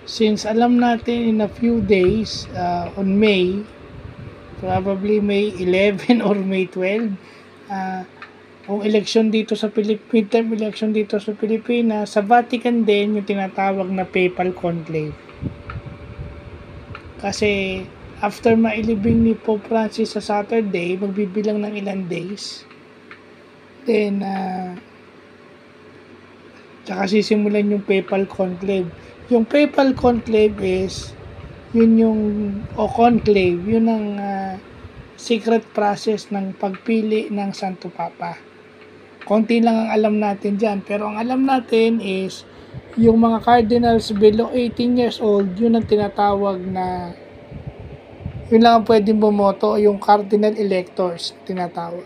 Since alam natin in a few days, on May, probably May 11 or May 12, ang election dito sa midterm election dito sa Pilipinas, sa Vatican din yung tinatawag na Papal Conclave. Kasi after mailibing ni Pope Francis sa Saturday, magbibilang ng ilang days. Then, tsaka sisimulan yung Papal Conclave. Yung Papal Conclave is, conclave, yun ang secret process ng pagpili ng Santo Papa. Konti lang ang alam natin dyan, pero ang alam natin is, yung mga cardinals below 18 years old, yun ang tinatawag na, yun lang ang pwedeng bumoto, yung cardinal electors tinatawag.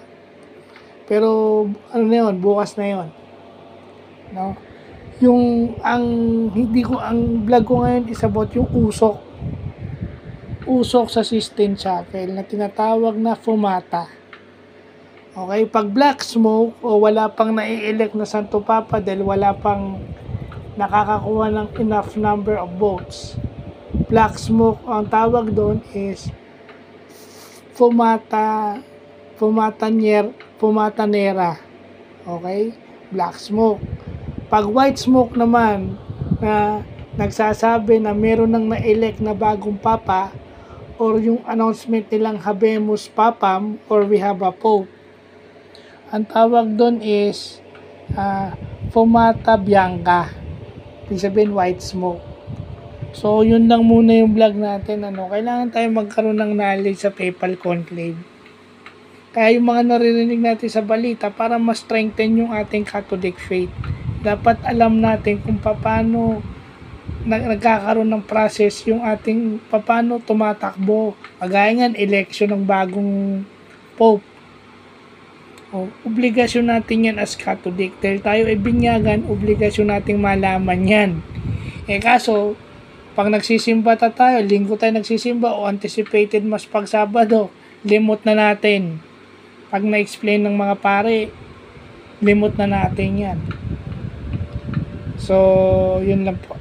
Pero, ano na yun, bukas na yun. No? Ang vlog ko ngayon is about yung usok sa Sistine Chapel na tinatawag na fumata. Okay, pag black smoke o wala pang nai-elect na Santo Papa dahil wala pang nakakakuha ng enough number of votes, black smoke, ang tawag doon is fumatanera. Okay, black smoke. Pag white smoke naman na nagsasabi na meron nang na-elect na bagong papa or yung announcement nilang Habemus Papam or we have a Pope, ang tawag doon is fumata bianca. Ibig sabihin white smoke. So yun lang muna yung vlog natin. Kailangan tayo magkaroon ng knowledge sa Papal Conclave. Kaya yung mga naririnig natin sa balita para mas strengthen yung ating Catholic faith, dapat alam natin kung paano nagkakaroon ng process yung ating paano tumatakbo. Kagaya nga election ng bagong Pope. Obligasyon natin yan as Catholic. Dahil tayo ay binyagan, obligasyon nating malaman yan. Kaso, pag nagsisimba tayo, linggo tayo nagsisimba o anticipated mas pag Sabado, limot na natin. Pag na-explain ng mga pare, limot na natin yan. So, yun lang po.